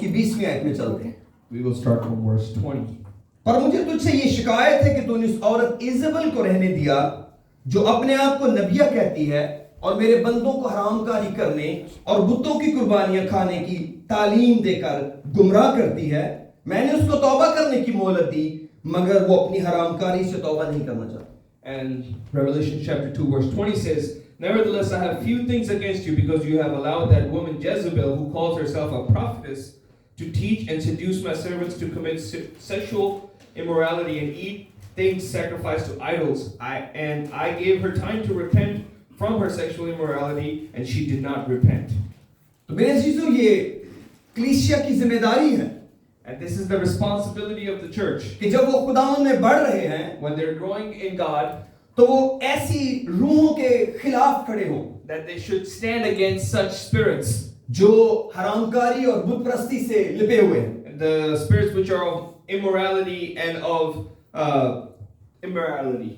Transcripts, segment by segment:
उसकी 20वीं आयत में चलते हैं। We will start from verse 20. पर मुझे तुझसे ये शिकायत है कि तूने उस औरत इजेबल को रहने दिया जो अपने आप को नबिया कहती है और मेरे बंदों को हरामकारी करने और बुतों की कुर्बानियां खाने की तालीम देकर गुमराह करती है। मैंने उसको तौबा करने की मोहलत दी मगर वो अपनी हरामकारी से तौबा नहीं करना चाहता। And Revelation chapter 2 verse 20 says, Nevertheless, I have few things against you because you have allowed that woman Jezebel, who calls herself a prophetess, to teach and seduce my servants to commit sexual immorality and eat things sacrificed to idols. I gave her time to repent from her sexual immorality, and she did not repent. तो मेरे अजीजों, ये कलीसिया की जिम्मेदारी है And this is the responsibility of the church. कि जब वो खुदावंद में बढ़ रहे हैं, when they're growing in God, तो वो ऐसी रूहों के खिलाफ खड़े हों that they should stand against such spirits, जो हरामकारी और बुत परस्ती से लिपे हुए हैं, the spirits which are of immorality and of immorality.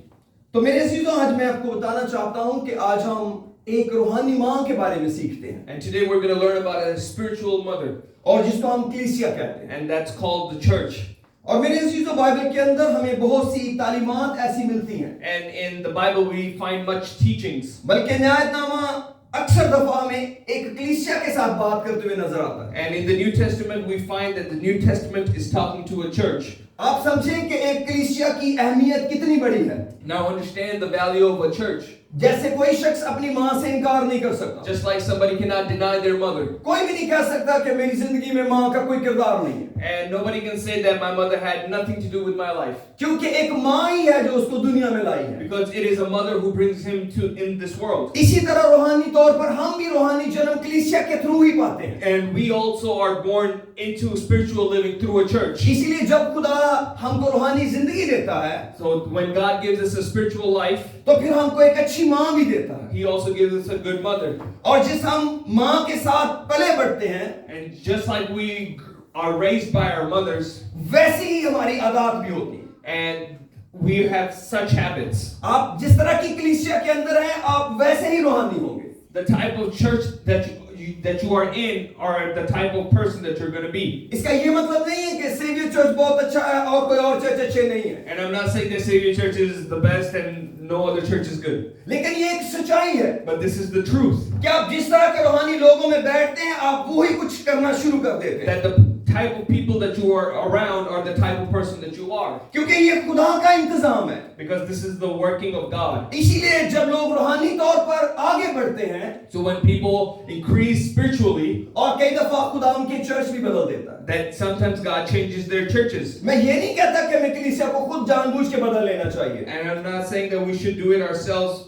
तो मेरे अजीजों, आज मैं आपको बताना चाहता हूं कि आज हम एक रूहानी मां के बारे में सीखते हैं, And today we're going to learn about a spiritual mother, और जिसको हम कलीसिया कहते हैं। and that's called the church. और मेरे अजीजों, बाइबल के अंदर हमें बहुत सी तालीमात ऐसी मिलती हैं, And in the Bible we find much teachings. बल्कि न्यायनामा अक्सर दफा हमें एक कलीसिया के साथ बात करते हुए नजर आता है। And in the New Testament we find that the New Testament is talking to a church. आप समझें कि एक कलीसिया की अहमियत कितनी बड़ी है। Now understand the value of a church. जैसे कोई शख्स अपनी मां से इनकार नहीं कर सकता, Just like somebody cannot deny their mother. कोई भी नहीं कह सकता कि मेरी जिंदगी में मां का कोई किरदार नहीं है, And nobody can say that my mother had nothing to do with my life. क्योंकि एक मां ही है जो उसको दुनिया में लाई है। Because it is a mother who brings him to in this world. इसी तरह रूहानी तौर पर हम भी रूहानी जन्म कलीसिया के थ्रू ही पाते हैं। And we also are born into spiritual living through a church. इसीलिए जब खुदा हमको रूहानी जिंदगी देता है, So when God gives us a spiritual life, तो फिर हमको एक अच्छी मां भी देता है, He also gives us a good mother. और जिस हम मां के साथ पले बढ़ते हैं, And just like we are raised by our mothers, वैसी ही हमारी आदत भी होती है। and we have such habits. आप जिस तरह की कलीसिया के अंदर हैं, आप वैसे ही रूहानी होंगे। The type of church that you are in are the type of person that you're going to be. इसका ये मतलब नहीं है कि सेवियर चर्च बहुत अच्छा है और कोई और चर्च अच्छे नहीं है, And I'm not saying that Savior Church is the best and no other church is good. लेकिन ये एक सच्चाई है But this is the truth. कि आप जिस तरह के रूहानी लोगों में बैठते हैं, आप वही कुछ करना शुरू कर देते हैं, That the type of people that you are around are the type of person that you are. क्योंकि ये खुदा का इंतजाम है। Because this is the working of God. इसीलिए जब लोग रूहानी तौर पर आगे बढ़ते हैं, So when people increase spiritually, और कई दफा खुदा उनके चर्च भी बदल देता है। that sometimes God changes their churches. मैं ये नहीं कहता कि हमें कलीसिया को खुद जानबूझ के बदल लेना चाहिए। And I'm not saying that we should do it ourselves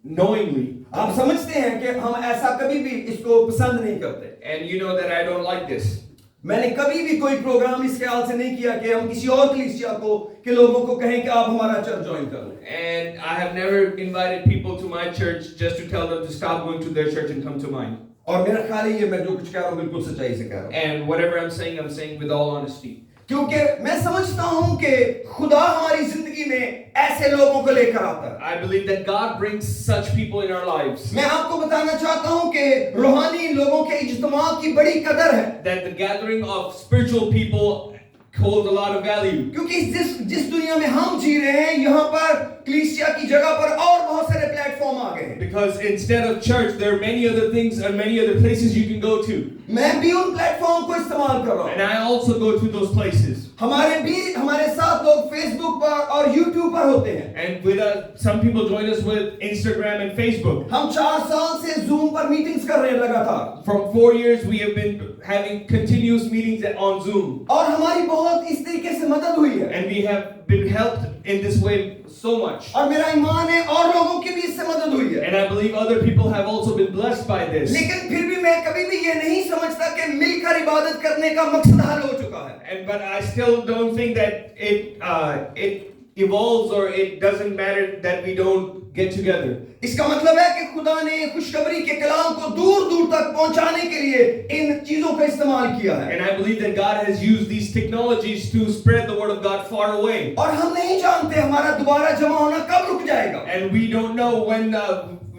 knowingly. आप समझते हैं कि हम ऐसा कभी भी इसको पसंद नहीं करते। And you know that I don't like this. मैंने कभी भी कोई प्रोग्राम इस ख्याल से नहीं किया कि हम किसी और कलीसिया को के लोगों को कहें कि आप हमारा चर्च ज्वाइन कर लें। And I have never invited people to my church just to tell them to stop going to their church and come to mine. और मेरा ख्याल है ये मैं जो कुछ कह रहा हूँ बिल्कुल सच्चाई से कह रहा हूँ, And whatever I'm saying with all honesty. क्योंकि मैं समझता हूँ कि खुदा हमारी जिंदगी में ऐसे लोगों को लेकर आता है। I believe that God brings such people in our lives. मैं आपको बताना चाहता हूँ कि रूहानी लोगों के इज्तिमा की बड़ी कदर है, That the gathering of spiritual people holds a lot of value. क्योंकि जिस दुनिया में हम जी रहे हैं, यहाँ पर कलीसिया की जगह पर और बहुत सारे प्लेटफॉर्म आ गए हैं। Because instead of church, there are many other things and many other places you can go to. मैं भी उन प्लेटफॉर्म को इस्तेमाल कर रहा हूँ। And I also go to those places. हमारे साथ लोग फेसबुक पर और यूट्यूब पर होते हैं। And with us, some people join us with Instagram and Facebook. हम 4 साल से जूम पर मीटिंग्स कर रहे हैं लगातार, From 4 years, we have been having continuous meetings on Zoom. और हमारी बहुत इस तरीके से मदद हुई है, And we have been helped in this way so much. और मेरा ईमान है और लोगों की भी इससे मदद हुई है। And I believe other people have also been blessed by this. लेकिन फिर भी मैं कभी भी ये नहीं समझता कि मिलकर इबादत करने का मकसद हल हो चुका है। But I still don't think that it evolves or it doesn't matter that we don't get together. इसका मतलब है कि खुदा ने खुशखबरी के कलाम को दूर दूर तक पहुंचाने के लिए इन चीजों का इस्तेमाल किया है। And I believe that God has used these technologies to spread the word of God far away. और हम नहीं जानते हमारा दोबारा जमा होना कब रुक जाएगा। And we don't know when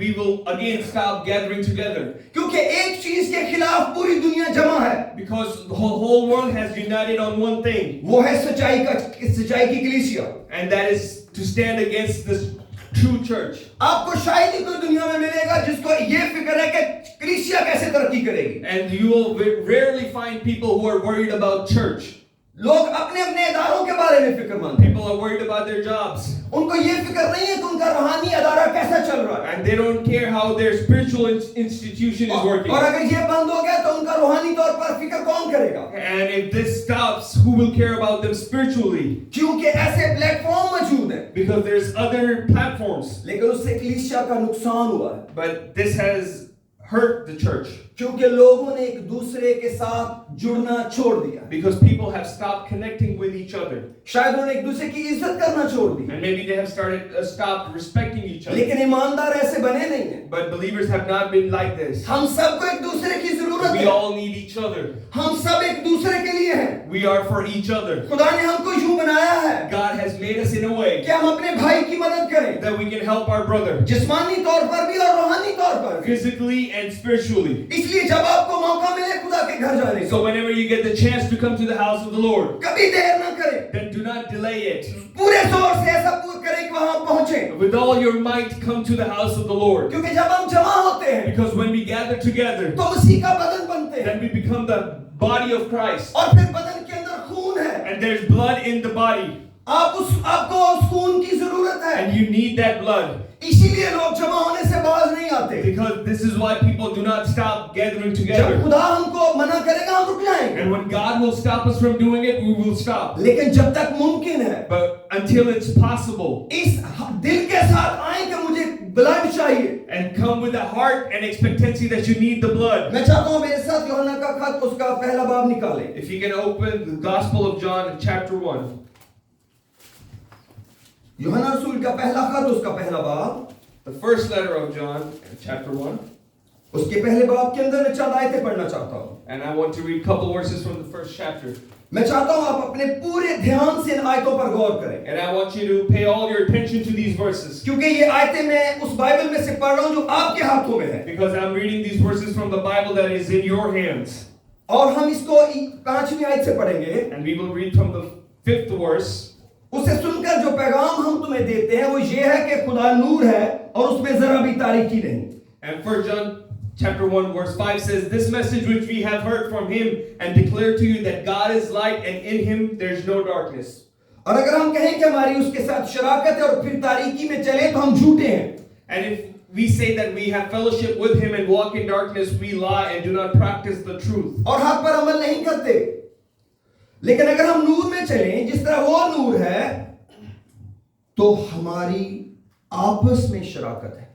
we will again stop gathering together. क्योंकि एक चीज के खिलाफ पूरी दुनिया जमा है, Because the whole world has united on one thing, वो है सच्चाई की कलीसिया। and that is to stand against this true church. आपको शायद ही कोई दुनिया में मिलेगा जिसको ये फिक्र है कि कलीसिया कैसे तरक्की करेगी। And you will rarely find people who are worried about church. लोग अपने अपने इदारों के बारे में फिक्रमंद हैं। People are worried about their jobs. उनको ये फिक्र नहीं है कि उनका रूहानी अदारा कैसा चल रहा है, And they don't care how their spiritual institution is working. और अगर ये बंद हो गया तो उनका रूहानी तौर पर फिक्र कौन करेगा? And if this stops, who will care about them spiritually? क्योंकि ऐसे प्लेटफॉर्म मौजूद हैं। Because there's other platforms. लेकिन उससे कलीसिया का नुकसान हुआ है, But this has hurt the church. क्योंकि लोगों ने एक दूसरे के साथ जुड़ना छोड़ दिया। Because people have stopped connecting with each other. शायद उन्होंने एक दूसरे की इज्जत करना छोड़ दी, And maybe they have stopped respecting each other. लेकिन ईमानदार ऐसे बने नहीं हैं। But believers have not been like this. हम सबको एक दूसरे की जरूरत We है, all need each other. हम सब एक दूसरे के लिए हैं। We are for each other. खुदा ने हमको यूं बनाया है God has made us in a way कि हम अपने भाई की मदद करें, that we can help our brother जिस्मानी तौर पर भी और रूहानी तौर पर भी। physically and spiritually. इसलिए जब आपको मौका मिले खुदा के घर जाने So का, whenever you get the chance to come to the house of the Lord, कभी देर ना करें, then do not delay it. पूरे जोर से ऐसा पूरा करें कि वहां पहुंचे, With all your might, come to the house of the Lord. क्योंकि जब हम जमा होते हैं Because when we gather together, तो उसी का बदन बनते हैं, then we become the body of Christ. और फिर बदन के अंदर खून है, And there's blood in the body. आपको उस खून की जरूरत है। And you need that blood. इसीलिए लोग जमा होने से बाज नहीं आते। Because this is why people do not stop gathering जब together. खुदा हमको मना करेगा हम रुक जाएंगे, And when God will stop us from doing it, we will stop. लेकिन जब तक मुमकिन है But until it's possible, इस दिल के साथ आए कि मुझे ब्लड चाहिए। and come with a heart and expectancy that you need the blood. मैं चाहता हूँ मेरे साथ यूहन्ना का खत उसका पहला बाब निकालें। If you can open the Gospel of John, chapter 1. यूहन्ना रसूल का पहला खत उसका पहला बाब, The first letter of John, chapter 1. उसके पहले बाब के अंदर मैं चंद आयतें पढ़ना चाहता हूँ। And I want to read a couple verses from the first chapter. मैं चाहता हूँ आप अपने पूरे ध्यान से इन आयतों पर गौर करें, And I want you to pay all your attention to these verses. क्योंकि ये आयतें मैं उस बाइबल में से पढ़ रहा हूँ जो आपके हाथों में है, Because I'm reading these verses from the Bible that is in your hands. और हम इसको 5वीं आयत से पढ़ेंगे। And we will read from the 5th verse. उसे सुनकर जो पैगाम हम तुम्हें देते हैं वो ये है कि खुदा नूर है और उसमें जरा भी तारीकी नहीं। And 1 John chapter 1 verse 5 says, This message which we have heard from him and declare to you that God is light and in him there is no darkness. और अगर हम कहें कि हमारी उसके साथ शराकत है और फिर तारीकी में चले तो हम झूठे हैं। And if we say that we have fellowship with him and walk in darkness, we lie and do not practice the truth. और हक पर अमल नहीं करते। लेकिन अगर हम नूर में चलें जिस तरह वो नूर है तो हमारी आपस में शराकत है,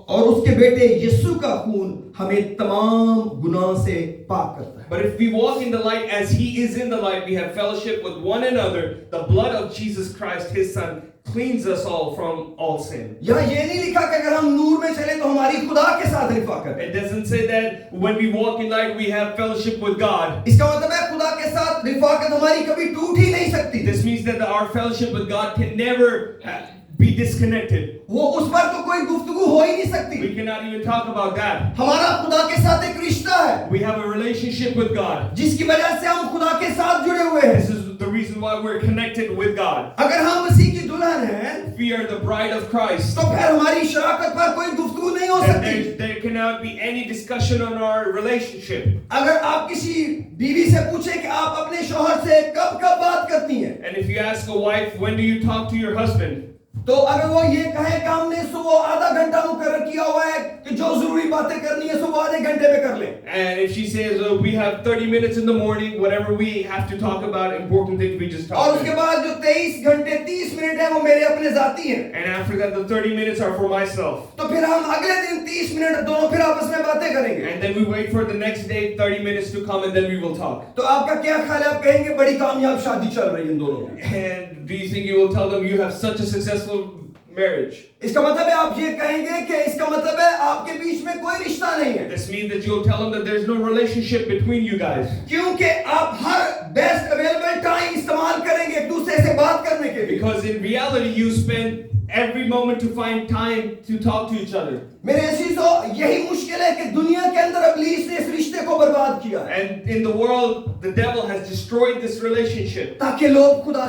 और उसके बेटे यीशु का खून हमें तमाम गुनाह से पाक करता है। But if we walk in the light as he is in the light, we have fellowship with one another. The blood of Jesus Christ, his son, cleans us all from all sin. यहाँ ये नहीं लिखा कि अगर हम नूर में चले तो हमारी खुदा के साथ रिफाकत है। It doesn't say that when we walk in light, we have fellowship with God. इसका मतलब है खुदा के साथ रिफाकत हमारी कभी टूट ही नहीं सकती। This means that our fellowship with God can never be disconnected. वो उस पर तो कोई गुफ्तगू हो ही नहीं सकती। We cannot even talk about that. हमारा खुदा के साथ एक रिश्ता है We have a relationship with God. जिसकी वजह से हम खुदा के साथ जुड़े हुए हैं। This is the reason why we're connected with God. अगर हम मसीह की दुल्हन हैं If we are the bride of Christ, तो फिर हमारी शराकत पर कोई गुफ्तगू नहीं हो then सकती। there cannot be any discussion on our relationship. अगर आप किसी बीवी से पूछे कि आप अपने शौहर से कब कब बात करती हैं, And if you ask a wife, when do you talk to your husband? तो अगर वो ये कहे कि हमने वो आधा घंटा मुकर्रर किया हुआ है कि जो जरूरी बातें करनी है वो आधे घंटे में कर ले। And if she says, we have 30 minutes in the morning, whatever we have to talk about, important things, we just और talk. उसके बाद जो 23 घंटे 30 मिनट है वो मेरे अपने जाती हैं। And after that, the 30 minutes are for myself. तो फिर हम अगले दिन 30 मिनट दोनों फिर आपस में बातें करेंगे। And then we wait for the next day, 30 minutes to come, and then we will talk. तो आपका क्या ख्याल है? आप कहेंगे बड़ी कामयाब शादी चल रही है इन दोनों में। And do you think you will tell them you have such a successful marriage? इसका मतलब है आप ये कहेंगे कि इसका मतलब है आपके बीच में कोई रिश्ता नहीं है, This means that you'll tell them that there's no relationship between you guys. क्योंकि आप हर बेस्ट अवेलेबल टाइम इस्तेमाल करेंगे एक दूसरे से बात करने के लिए। Because in reality, you spend every moment to find time to talk to each other. मेरे अजीजों, यही मुश्किल है कि दुनिया के अंदर इब्लीस ने इस रिश्ते को बर्बाद किया है, And in the world, the devil has destroyed this relationship. ताकि लोग खुदा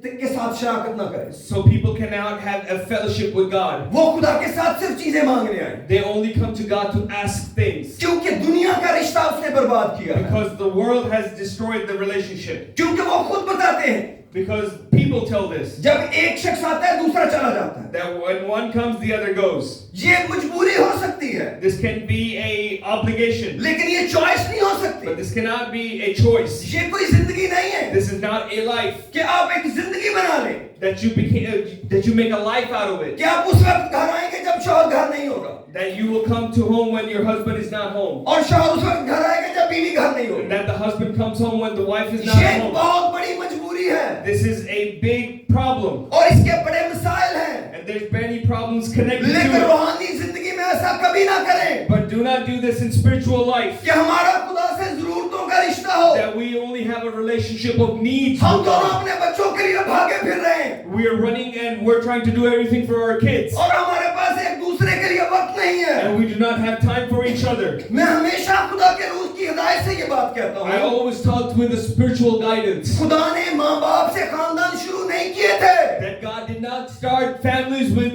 के साथ शराकत ना करें। So people cannot have a fellowship with God. वो खुदा के साथ सिर्फ चीजें मांगने आए, They only come to God to ask things. क्योंकि दुनिया का रिश्ता उसने बर्बाद किया है। Because the world has destroyed the relationship. क्योंकि वो खुद बताते हैं, Because people tell this. जब एक शख्स आता है दूसरा चला जाता है। That when one comes, the other goes. ये मजबूरी हो सकती है, This can be a obligation. लेकिन ये चॉइस नहीं हो सकती। But this cannot be a choice. ये कोई जिंदगी नहीं है This is not a life कि आप एक जिंदगी बना लें, that you make a life out of it. कि आप उस वक्त घर आएंगे जब शौहर घर नहीं होगा, That you will come to home when your husband is not home. और शौहर उस वक्त घर आएगा जब बीवी घर नहीं And होगी। that the husband comes home when the wife is not ये एक home. बहुत बड़ी मजबूरी है, This is a big problem. और इसके बड़े मसाइल हैं, And there's many problems connected लेकिन to it. रूहानी जिंदगी में ऐसा कभी ना करें But do not do this in spiritual life. कि हमारा खुदा से जरूरतों का रिश्ता हो। That we only have a relationship of needs हम with दोनों God. अपने बच्चों के लिए भागे फिर रहे हैं, We are running and we're trying to do everything for our kids. और हमारे पास एक दूसरे के लिए वक्त नहीं है। And we do not have time for each other. मैं हमेशा खुदा के रूह की हिदायत से ये बात कहता I हूँ, always talked with the spiritual guidance खुदा ने माँ बाप से खानदान शुरू नहीं किए थे, that God did not start families with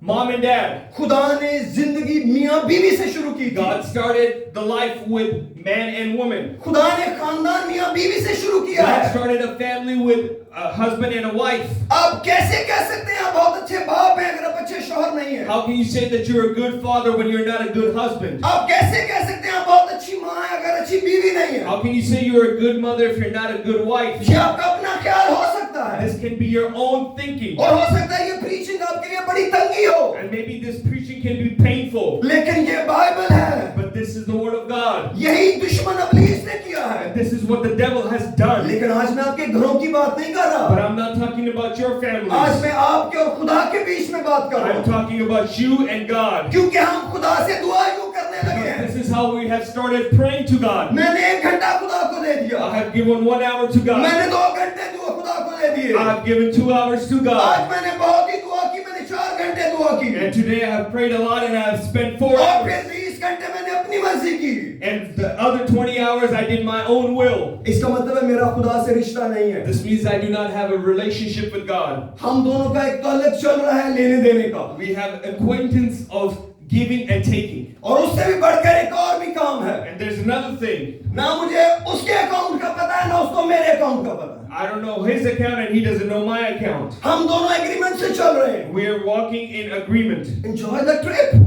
mom and dad. खुदा ने जिंदगी मियाँ बीवी से शुरू की थी। God started the life with man and woman. खुदा ने खानदान मियाँ बीवी से शुरू किया God है। started a family with a husband and a wife. आप कैसे कह सकते हैं आप बहुत अच्छे बाप हैं अगर आप अच्छे शौहर नहीं हैं? How can you say that you're a good father when you're not a good husband? आप कैसे कह सकते हैं आप बहुत अच्छी माँ हैं अगर अच्छी बीवी नहीं है? How can you say you're a good mother if you're not a good wife? ये आपका अपना ख्याल हो सकता है, This can be your own thinking. और हो सकता है ये प्रीचिंग आपके लिए बड़ी तंगी हो, And maybe this preaching can be painful. लेकिन ये बाइबल है, But this is the word of God. यही दुश्मन इब्लीस ने किया है। And this is what the devil has done. लेकिन आज मैं आपके घरों की बात नहीं कर But रहा, I'm not talking about your आज families. मैं आपके और खुदा के बीच में बात कर रहा I'm हूँ, talking about you and God. क्योंकि हम खुदा से दुआ यूं करने लगे हैं। This is how we have started praying to God. मैंने 1 घंटा खुदा को दे दिया, I have given 1 hour to God. मैंने 2 घंटे खुदा को दे दिए, I have given 2 hours to आज God. मैंने बहुत ही दुआ की, मैंने 4 घंटे दुआ की, And today I have prayed a lot and I have spent 4 और hours. फिर 20 घंटे मैंने अपनी मर्जी की। And the other 20 hours I did my own will. इसका मतलब है मेरा खुदा से रिश्ता नहीं है। This means I do not have a relationship with God. हम दोनों का एक ताल्लुक चल रहा है लेने देने का, We have acquaintance of giving and taking. और उससे भी बढ़कर एक और भी काम है। And there's another thing. ना मुझे उसके अकाउंट का पता है ना उसको मेरे अकाउंट का पता है। I don't know his account and he doesn't know my account. हम दोनों एग्रीमेंट से चल रहे हैं। We are walking in agreement. Enjoy the trip,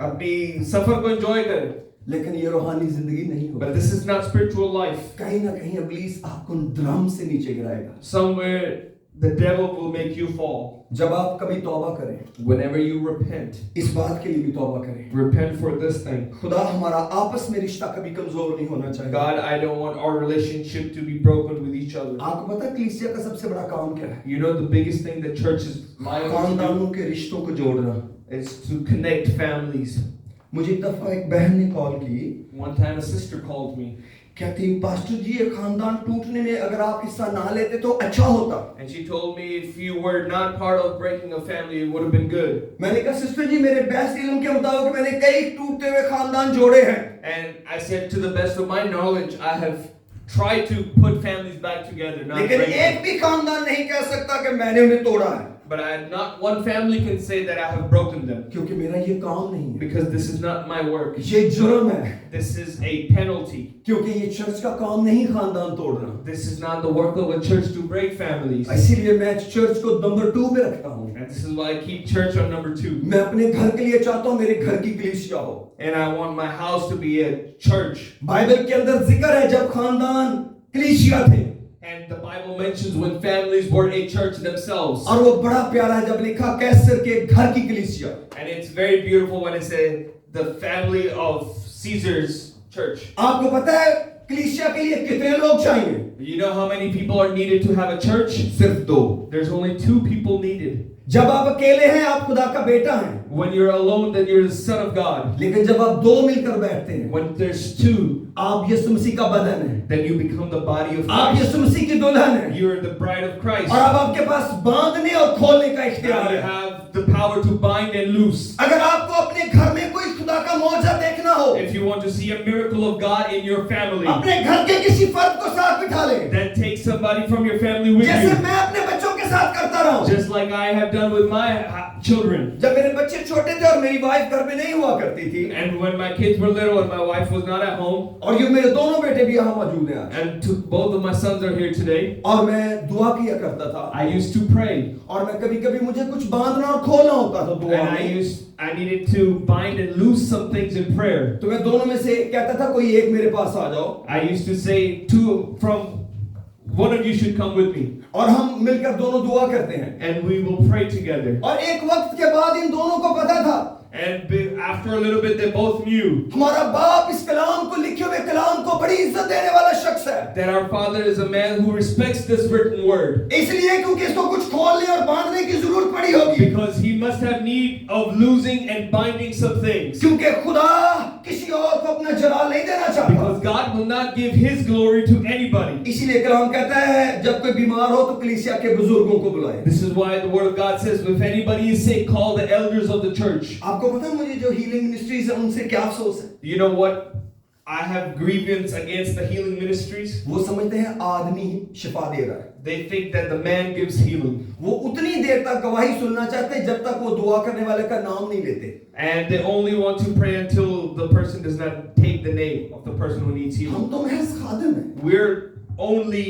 अपनी सफर को enjoy करें. लेकिन ये रूहानी जिंदगी नहीं होगी। But this is not spiritual life. कहीं ना कहीं इब्लीस आपको ड्रम से नीचे गिराएगा। Somewhere the devil will make you fall. जब आप कभी तौबा करें, Whenever you repent, इस बात के लिए भी तौबा करें, repent for this thing. खुदा हमारा आपस में रिश्ता कभी कमजोर नहीं होना चाहिए। God, I don't want our relationship to be broken with each other. आपको पता है कलीसिया का सबसे बड़ा काम क्या है? You know the biggest thing the church is liable to खानदानों के रिश्तों को जोड़ना। do is to connect families. मुझे एक दफा एक बहन ने कॉल की, One time a sister called me कहती पास्टर जी ये खानदान टूटने में अगर आप हिस्सा ना लेते तो अच्छा होता। and she told me if you were not part of breaking a family, it would have been good. मैंने कहा सिस्टर जी मेरे बेस्ट इल्म के मुताबिक मैंने कई टूटते हुए खानदान जोड़े हैं। And I said, to the best of my knowledge, I have tried to put families back together, not लेकिन break them. एक भी खानदान नहीं कह सकता कि मैंने उन्हें तोड़ा है, But not one family can say that I have broken them, क्योंकि मेरा ये काम नहीं है, because this is not my work. ये जुर्म है, This is a penalty. क्योंकि ये चर्च का काम नहीं खानदान तोड़ना। This is not the work of a church to break families. इसीलिए मैं चर्च को नंबर 2 पे रखता हूँ। And this is why I keep church on number 2. मैं अपने घर के लिए चाहता हूँ मेरे घर की कलीसिया हो। And I want my house to be a church. Bible के अंदर जिक्र है जब खानदान कलीसिया थे, And the Bible mentions when families were a church themselves. और वो बड़ा प्यारा है जब लिखा कैसर के घर की कलीसिया। And it's very beautiful when it says the family of Caesar's church. आपको पता है कलीसिया के लिए कितने लोग चाहिए? You know how many people are needed to have a church? सिर्फ 2। There's only 2 people needed. जब आप अकेले हैं आप खुदा का बेटा हैं, When you're alone, then you're the son of God. लेकिन जब आप 2 मिलकर बैठते हैं When there's 2, आप यीशु मसीह का बदन हैं, then you become the body of आप Christ. यीशु मसीह की दुल्हन हैं, You're the bride of Christ. और अब आपके पास बांधने और खोलने का Now इख्तियार you है। have the power to bind and loose. अगर आपको अपने घर में कोई खुदा का मौजूद देखना हो, If you want to see a miracle of God in your family, अपने घर के किसी फर्द को साथ बिठा लें, then take somebody from your family with जैसे you. मैं अपने बच्चों के साथ करता रहा हूं। Just like I have done with my children. जब मेरे बच्चे छोटे थे और मेरी वाइफ घर में नहीं हुआ करती थी, And when my kids were little and my wife was not at home, और ये मेरे दोनों बेटे भी यहाँ मौजूद हैं आज, and both of my sons are here today, और मैं दुआ किया करता था, I used to pray. और मैं कभी-कभी मुझे कुछ बांधना और खोलना होता था दुआ And में, I needed to bind and loose some things in prayer. तो मैं दोनों में से कहता था कोई एक मेरे पास आ जाओ, I used to say one of you should come with me, और हम मिलकर दोनों दुआ करते हैं। and we will pray together. और एक वक्त के बाद इन दोनों को पता था And after a little bit, they both knew हमारा बाप इस कलाम को, लिखे हुए कलाम को बड़ी इज्जत देने वाला शख्स है, that our father is a man who respects this written word, इसलिए क्योंकि इसको कुछ खोलने और बांधने की जरूरत पड़ी होगी, because he must have need of losing and binding some things, क्योंकि खुदा किसी और को अपना जलाल नहीं देना चाहता। because God will not give his glory to anybody. इसीलिए कलाम कहता है जब कोई बीमार हो तो कलीसिया के बुजुर्गों को बुलाए। This is why the word of God says, if anybody is sick, call the elders of the church. आपको पता है मुझे जो हीलिंग मिनिस्ट्रीज है उनसे क्या अफसोस है? You know what? I have grievance against the healing ministries. वो समझते हैं आदमी ही शिफा दे रहा है। They think that the man gives healing. वो उतनी देर तक गवाही सुनना चाहते हैं जब तक वो दुआ करने वाले का नाम नहीं लेते। And they only want to pray until the person does not take the name of the person who needs healing. हम तो महज खादिम हैं। We're only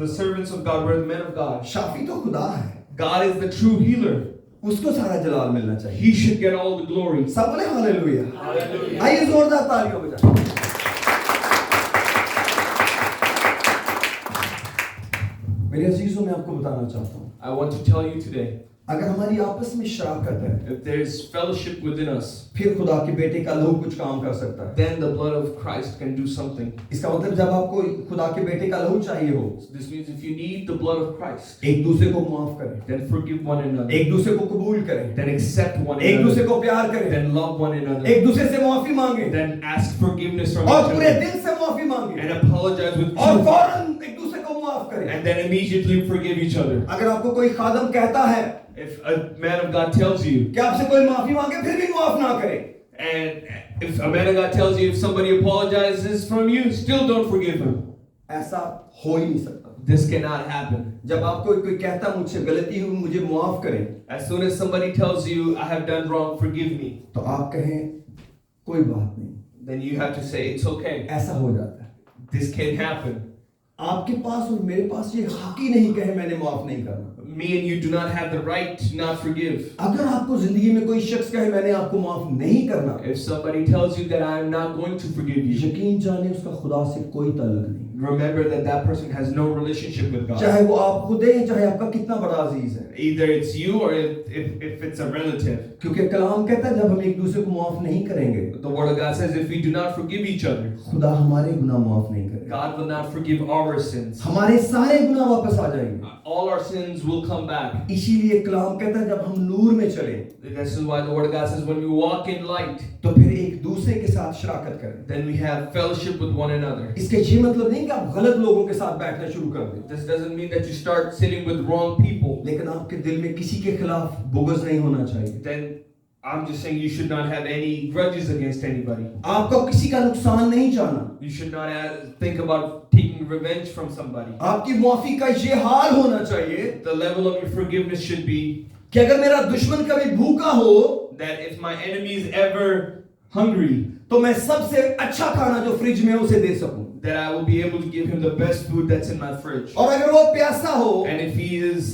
the servants of God. We're the men of God. Shafi तो खुदा है, God is the true healer. उसको सारा जलाल मिलना चाहिए। He should get all the glory. सब बोले हालेलुया। Hallelujah. आइए जोरदार तालियां बजाएं। मेरे अजीजों, मैं आपको बताना चाहता हूँ, I want to tell you today, अगर हमारी आपस में शराकत है, if there's fellowship within us, फिर खुदा के बेटे का लहू कुछ काम कर सकता है। then the blood of Christ can do something. इसका मतलब जब आपको खुदा के बेटे का लहू चाहिए हो, This means if you need the blood of Christ, एक दूसरे को माफ करें, then forgive one another, एक दूसरे को कबूल करें, then accept one एक दूसरे another, को प्यार करें, then love one another, एक दूसरे से माफी मांगे then ask forgiveness from और each पूरे other, दिल से माफी मांगे and apologize with और truth, फौरन एक दूसरे को माफ करें। and then immediately forgive each other. अगर आपको कोई खादम कहता है If a man of God tells you, कि आपसे कोई माफी मांगे फिर भी माफ ना करे, and if a man of God tells you, if somebody apologizes from you, still don't forgive him. ऐसा हो ही नहीं सकता। This cannot happen. जब आपको कोई कहता मुझसे गलती हुई मुझे माफ करें, As soon as somebody tells you, I have done wrong, forgive me, तो आप कहें कोई बात नहीं, then you have to say, it's okay. ऐसा हो जाता है। This can happen. आपके पास और मेरे पास ये हक ही नहीं कहे मैंने माफ नहीं करना। Me and you do not have the right to not forgive. अगर आपको जिंदगी में कोई शख्स कहे मैंने आपको माफ नहीं करना, If somebody tells you that I am not going to forgive you, यकीन जाने उसका खुदा से कोई ताल्लुक नहीं, remember that that person has no relationship with God. चाहे वो आप खुद हैं चाहे आपका कितना बड़ा अजीज है, Either it's you or if it's a relative. क्योंकि कलाम कहता है जब हम एक दूसरे को माफ नहीं करेंगे, The word of God says if we do not forgive each other, खुदा हमारे गुनाह माफ नहीं करेगा, God will not forgive our sins. हमारे सारे गुनाह वापस आ जाएंगे। All our sins will come back. इसीलिए कलाम कहता है जब हम नूर में चले This is why the word of God says when we walk in light, तो फिर एक दूसरे के साथ शराकत करें। then we have fellowship with one another. इसके ये मतलब नहीं कि आप गलत लोगों के साथ बैठना शुरू कर दें, This doesn't mean that you start sitting with wrong people. लेकिन आपके दिल में किसी के खिलाफ बुग़्ज़ नहीं होना चाहिए। Then I'm just saying you should not have any grudges against anybody. आपको किसी का नुकसान नहीं चाहना, You should not think about taking revenge from somebody. आपकी माफी का ये हाल होना चाहिए The level of your forgiveness should be कि अगर मेरा दुश्मन कभी भूखा हो that if my enemy is ever hungry, तो मैं सबसे अच्छा खाना जो फ्रिज में है उसे दे सकूं, that I will be able to give him the best food that's in my fridge. और अगर वो प्यासा हो And if he is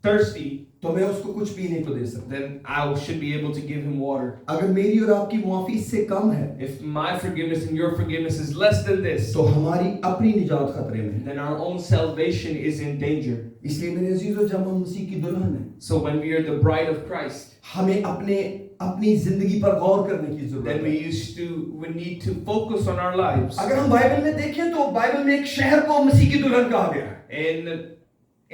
thirsty, तो मैं उसको कुछ पीने को दे सकूं। then I should be able to give him water. अगर मेरी और आपकी माफी इससे कम है If my forgiveness and your forgiveness is less than this, तो हमारी अपनी निजात खतरे में है। then our own salvation is in danger. इसलिए मेरे अजीजों, जब हम मसीह की दुल्हन हैं, So when we are the bride of Christ, हमें अपने अपनी जिंदगी पर गौर करने की जरूरत then है। we need to focus on our lives. अगर हम बाइबल में देखें तो बाइबल में एक शहर को मसीह की दुल्हन कहा गया है।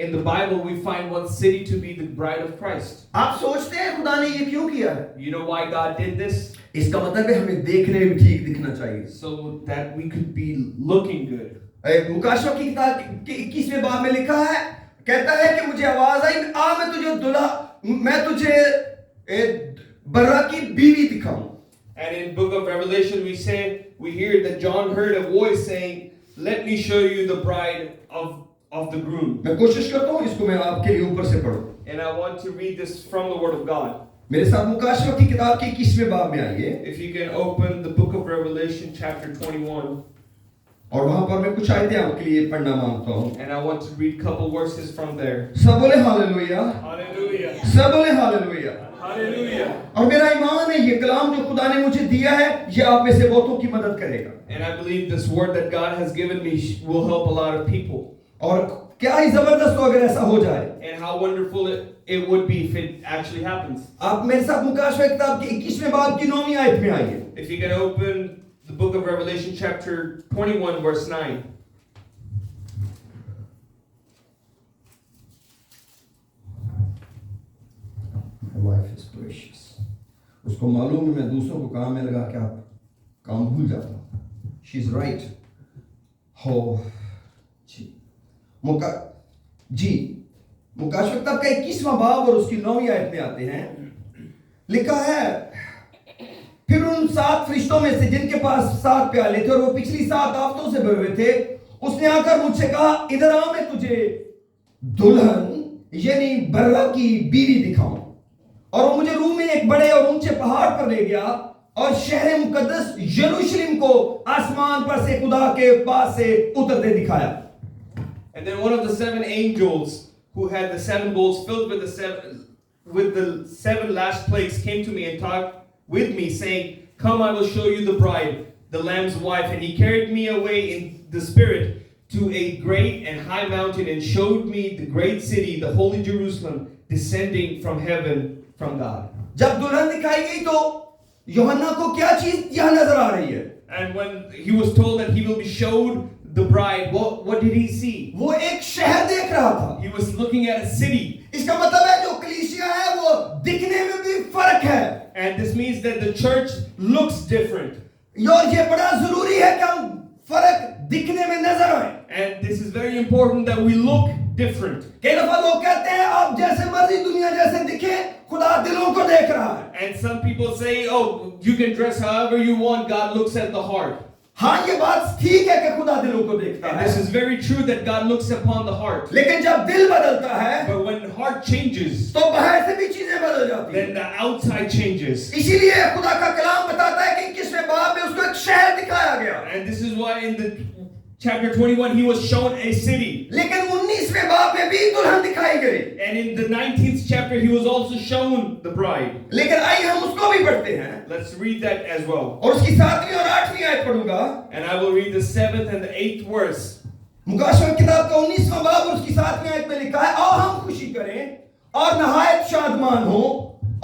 In the Bible, we find one city to be the bride of Christ. आप सोचते हैं खुदा ने ये क्यों किया है? You know why God did this? इसका मतलब है हमें देखने में भी ठीक दिखना चाहिए, So that we could be looking good. मुकाशवा की किताब के 21वें बाब में लिखा है, कहता है कि मुझे आवाज आई, आ मैं तुझे बर्रा की बीवी दिखाऊं। And in book of Revelation we hear that John heard a voice saying, "Let me show you the bride of the groom." मैं कोशिश करता हूं इसको मैं आपके लिए ऊपर से पढूं। And I want to read this from the word of God. मेरे साथ मुकाशवा की किताब के 21वें बाब में आइए, If you can open the book of Revelation chapter 21. और वहां पर मैं कुछ आयतें आपके लिए पढ़ना मांगता हूं। And I want to read a couple verses from there. सब बोले हालेलुया, Hallelujah. सब बोले हालेलुया। Hallelujah. और मेरा ईमान है ये कलाम जो खुदा ने मुझे दिया है ये आप में से बहुतों की मदद करेगा। And I believe this word that God has given me will help a lot of people. और क्या ही जबरदस्त हो अगर ऐसा हो जाए। And how wonderful it would be if it actually happens. आप मेरे साथ मुकाशवा की किताब के 21वें बाब की 9वीं आयत में आइए। If you can open the book of Revelation chapter 21 verse 9. My wife is precious. उसको मालूम है मैं दूसरों को काम में लगा के आप काम भूल जाता हूँ। She's right. हो मुकाशवा किताब का 21वां बाब और उसकी 9वीं आयत में आते हैं, लिखा है, फिर उन 7 फरिश्तों में से जिनके पास 7 प्याले थे और वो पिछली 7 आफतों से भरे हुए थे, उसने आकर मुझसे कहा, इधर आ, मैं तुझे दुल्हन यानी बर्रा की बीवी दिखाऊं। और वो मुझे रूम में एक बड़े और ऊंचे पहाड़ पर ले गया और शहर मुकद्दस यरूशलेम को आसमान पर से खुदा के पास से उतरते दिखाया। And then one of the 7 angels who had the 7 bowls filled with the 7 last plagues came to me and talked with me, saying, "Come, I will show you the bride, the Lamb's wife." And he carried me away in the spirit to a great and high mountain and showed me the great city, the holy Jerusalem, descending from heaven from God. जब दुल्हन दिखाई गई तो यूहन्ना को क्या चीज यहाँ नजर आ रही है? And when he was told that he will be showed the bride, what did he see? वो एक शहर देख रहा था। He was looking at a city. इसका मतलब है जो कलीसिया है वो दिखने में भी फर्क है। And this means that the church looks different. और ये बड़ा जरूरी है कि हम फर्क दिखने में नजर आए। And this is very important that we look different. कई दफा लोग कहते हैं आप जैसे मर्जी दुनिया जैसे दिखे, खुदा दिलों को देख रहा है। And some people say, "Oh, you can dress however you want, God looks at the heart." हाँ ये बात ठीक है कि खुदा दिलों को देखता And है। this is very true that God looks upon the heart. लेकिन जब दिल बदलता है But when the heart changes, तो बाहर से भी चीजें बदल जाती हैं। then the outside changes. इसीलिए खुदा का कलाम बताता है कि 21वें बाब में उसको एक शहर दिखाया गया। And this is why in the chapter 21 he was shown a city. लेकिन 19वें बाब में भी दुल्हन दिखाई गई। And in the 19th chapter he was also shown the bride. लेकिन आइए हम उसको भी पढ़ते हैं Let's read that as well. और उसकी 7वीं और 8वीं आयत पढ़ूंगा। And I will read the 7th and the 8th verse. मुकाशवा किताब का 19वां बाब और उसकी 7वीं आयत में लिखा है, आओ हम खुशी करें और नहायत शादमान हो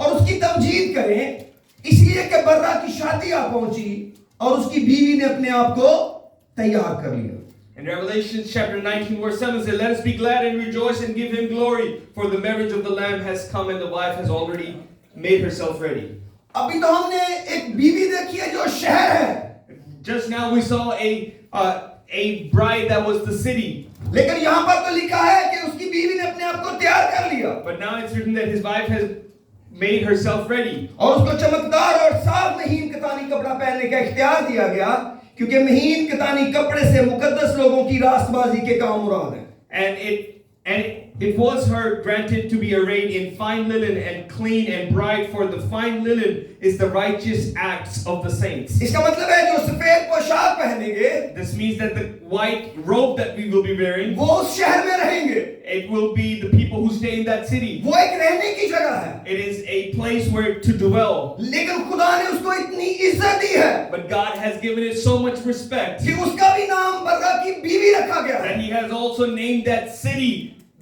और उसकी तमजीद करें, इसलिए कि बर्रा की शादी आ पहुंची और उसकी बीवी ने अपने आप को तैयार कर लिया। In Revelation chapter 19 verse 7 says, "Let us be glad and rejoice and give him glory, for the marriage of the Lamb has come and the wife has already made herself ready." अभी तो हमने एक बीवी देखी है जो शहर है। Just now we saw a bride that was the city. लेकिन यहाँ पर तो लिखा है कि उसकी बीवी ने अपने आप को तैयार कर लिया But now it's written that his wife has made herself ready. और उसको चमकदार और साफ महीन कतानी कपड़ा पहनने का इख्तियार दिया गया, क्योंकि महीन कतानी कपड़े से मुकद्दस लोगों की रास्तबाजी के काम मुराद है। And it was her granted to be arrayed in fine linen and clean and bright, for the fine linen is the righteous acts of the saints. इसका मतलब है जो सफेद पोशाक पहनेंगे, This means that the white robe that we will be wearing, वो उस शहर में रहेंगे। it will be the people who stay in that city. वो एक रहने की जगह है। It is a place where to dwell. लेकिन खुदा ने उसको इतनी इज्जत दी है But God has given it so much respect कि उसका भी नाम बर्रा की बीवी रखा गया that है। He has also named that city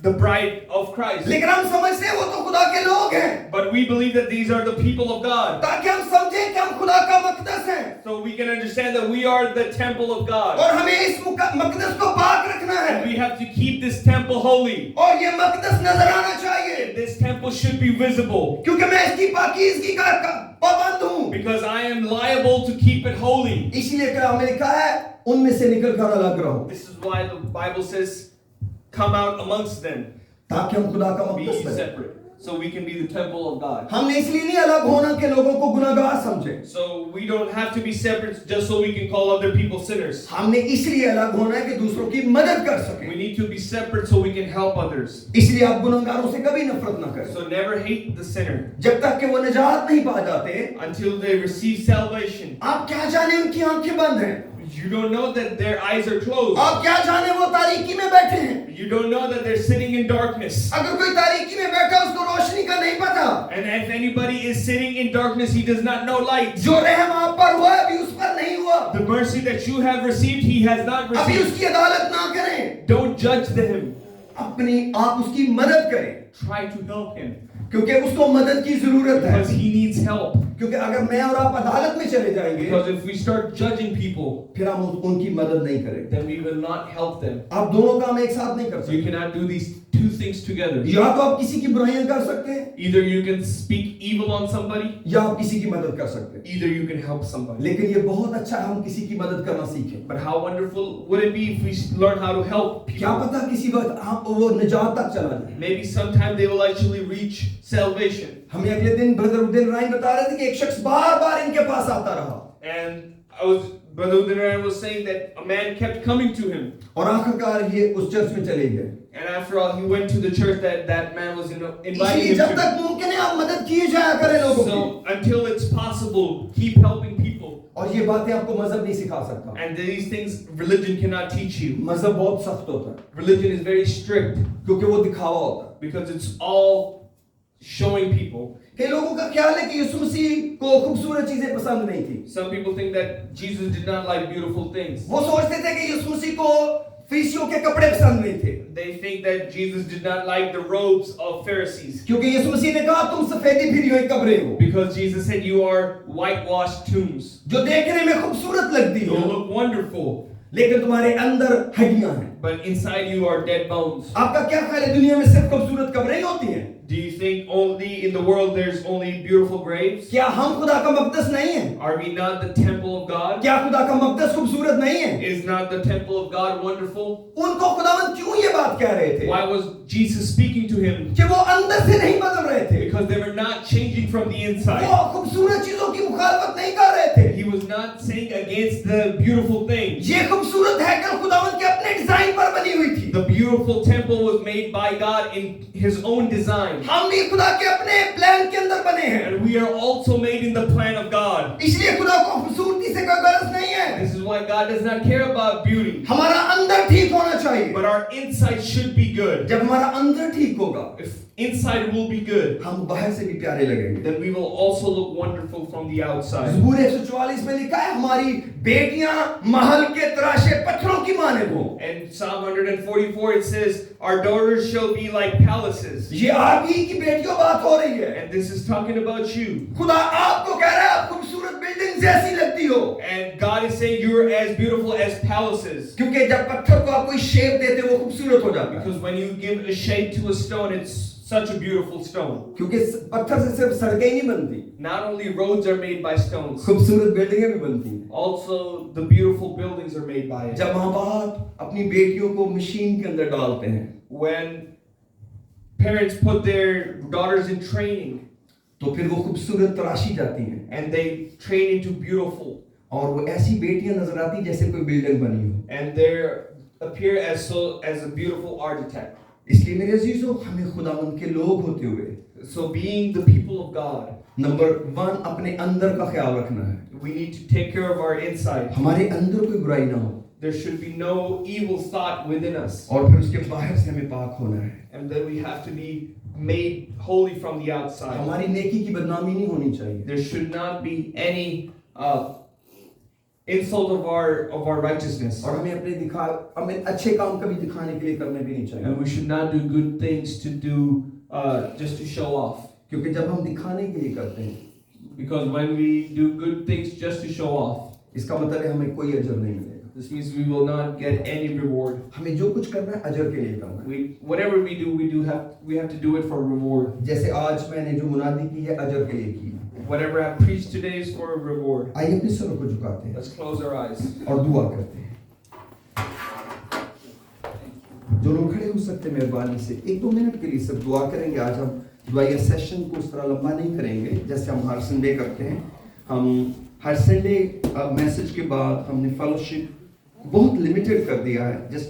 the bride of Christ. लेकिन हम समझते हैं वो तो खुदा के लोग हैं, But we believe that these are the people of God. ताकि हम समझें कि हम खुदा का मकदस हैं So we can understand that we are the temple of God. और हमें इस मकदस को पाक रखना है And we have to keep this temple holy. और ये मकदस नजर आना चाहिए, This temple should be visible क्योंकि मैं इसकी पाकीज़गी का पाबंद हूँ। because I am liable to keep it holy. इसलिए कलाम में लिखा है उनमें से निकलकर अलग रहो, This is why the Bible says, come out amongst them, ताकि हम खुदा का be मकदस ye बने। separate, so we can be the temple of God. हमने इसलिए नहीं अलग होना के लोगों को गुनाहगार समझे, So we don't have to be separate just so we can call other people sinners. हमने इसलिए अलग होना है कि दूसरों की मदद कर We सकें। need to be separate so we can help others. इसलिए आप गुनाहगारों से कभी नफरत ना करें So never hate the sinner जब तक कि वो निजात नहीं पा जाते। until they receive salvation. आप क्या जाने उनकी आंखें बंद हैं, You don't know that their eyes are closed. आप क्या जाने वो तारीकी में बैठे हैं। You don't know that they're sitting in darkness. अगर कोई तारीकी में बैठा उसको रोशनी का नहीं पता, And if anybody is sitting in darkness, he does not know light. जो रहम आप पर हुआ अभी उस पर नहीं हुआ, The mercy that you have received, he has not अभी received. उसकी अदालत ना करें, Don't judge him. अपनी आप उसकी मदद करें, Try to help him क्योंकि उसको मदद की जरूरत है। because he needs help. क्योंकि अगर मैं और आप अदालत में चले जाएंगे Because if we start judging people, फिर हम उनकी मदद नहीं करेंगे। then we will not help them. आप दोनों काम एक साथ नहीं कर So you सकते। cannot do these two things together. या तो आप किसी की बुराइयां कर सकते हैं Either you can speak evil on somebody, या आप किसी की मदद कर सकते हैं, either you can help somebody. लेकिन ये बहुत अच्छा है हम किसी की मदद करना सीखें। But how wonderful would it be if we learn how to help क्या people? पता किसी वक्त वो निजात तक चला जाए। Maybe sometime they will actually reach salvation. हमें अगले दिन ब्रदर उद्दीन राइन बता रहे थे कि एक शख्स बार-बार इनके पास आता रहा And Brother Udinaran was saying that a man kept coming to him. और आखिरकार ये उस चर्च में चले गए। And after all, he went to the church that man was inviting इसलिए him जब to. तक मुमकिन है आप मदद किए जाया करें लोगों की। So until it's possible, keep helping people. और ये बातें आपको मजहब नहीं सिखा सकता। And these things religion cannot teach you. मजहब बहुत सख्त होता है Religion is very strict क्योंकि वो दिखावा होता है। because it's all showing people. कई लोगों का ख्याल है कि यीशु मसीह को खूबसूरत चीजें पसंद नहीं थी। Some people think that Jesus did not like beautiful things. वो सोचते थे कि यीशु मसीह को फरीसियों के कपड़े पसंद नहीं थे, They think that Jesus did not like the robes of Pharisees क्योंकि यीशु मसीह ने कहा तुम सफेदी फिरी हुई कब्रें हो, because Jesus said you are whitewashed tombs. जो देखने में खूबसूरत लगती You हो, look wonderful, लेकिन तुम्हारे अंदर हड्डियां हैं। but inside you are dead bones. आपका क्या ख्याल है दुनिया में सिर्फ खूबसूरत कब्रें ही होती हैं? Do you think only in the world there's only beautiful graves? क्या हम खुदा का मकदस नहीं है? Are we not the temple of God? क्या खुदा का मकदस खूबसूरत नहीं है? Is not the temple of God wonderful? उनको खुदावंद क्यों ये बात कह रहे थे? Why was Jesus speaking to him? कि वो अंदर से नहीं बदल रहे थे, Because they were not changing from the वो inside. खूबसूरत चीजों की मुखालफत नहीं कर रहे थे। He was not saying against the beautiful things. ये खूबसूरत हैकल खुदावंद के अपने डिजाइन पर बनी हुई थी। The beautiful temple was made by God in His own design. हम भी खुदा के अपने प्लान के अंदर बने हैं, And we are also made in the plan of God. इसलिए खुदा को खूबसूरती से कोई गरज नहीं है। This is why God does not care about beauty. हमारा अंदर ठीक होना चाहिए। But our inside should be good. जब हमारा अंदर ठीक होगा, If inside will be good, हम बाहर से भी प्यारे लगेंगे। then we will also look wonderful from the outside. ज़बूर 144 में लिखा है हमारी बेटियां महल के तराशे पत्थरों की मानिंद हो। And Psalm 144 it says, our daughters shall be like palaces. ये आप ही की बेटियों बात हो रही है। And this is talking about you. खुदा आपको कह रहा है आप खूबसूरत बिल्डिंग जैसी लगती हो, And God is saying you're as beautiful as palaces. क्योंकि जब पत्थर को आप कोई शेप देते हो वो खूबसूरत हो जाता है। Because when you give a shape to a stone, it's such a beautiful stone. क्योंकि पत्थर से सिर्फ सड़कें ही नहीं बनती, Not only roads are made by stones, खूबसूरत बिल्डिंगें भी बनती हैं। also the beautiful buildings are made by it. जब माँ बाप अपनी बेटियों को मशीन के अंदर डालते हैं, When parents put their daughters in training तो फिर वो खूबसूरत तराशी जाती हैं and they train into beautiful, और वो ऐसी बेटियां नजर आती जैसे कोई बिल्डिंग बनी हो। and they appear as a beautiful architect. इसलिए मेरे अजीजों, हमें खुदावंद के लोग होते हुए So being the people of God, number 1 अपने अंदर का ख्याल रखना है। we need to take care of our inside. हमारे अंदर कोई बुराई ना हो, There should be no evil thought within us, और फिर उसके बाहर से हमें पाक होना है। and then we have to be made holy from the outside. हमारी नेकी की बदनामी नहीं होनी चाहिए। There should not be any insult of our righteousness. और हमें अच्छे काम कभी दिखाने के लिए करने भी नहीं चाहिए, And we should not do good things to do just to show off. क्योंकि जब हम दिखाने के लिए करते हैं, Because when we do good things just to show off, इसका मतलब है हमें कोई अजर नहीं मिलेगा। this means we will not get any reward. हमें जो कुछ करना है अजर के लिए करना है। Whatever we do, we have to do it for reward. जैसे आज मैंने जो मुनादी की है अजर के लिए की है। Whatever I preach today is for a reward. आइए अपने सरों को झुकाते हैं Let's close our eyes. और दुआ करते हैं। जो लोग खड़े हो सकते हैं मेहरबानी से 1-2 मिनट के लिए सब दुआ करेंगे। आज हम दुआया सेशन को उस तरह लंबा नहीं करेंगे जैसे हम हर संडे करते हैं। हम हर संडे मैसेज के बाद हमने फेलोशिप बहुत लिमिटेड कर दिया है। जस्ट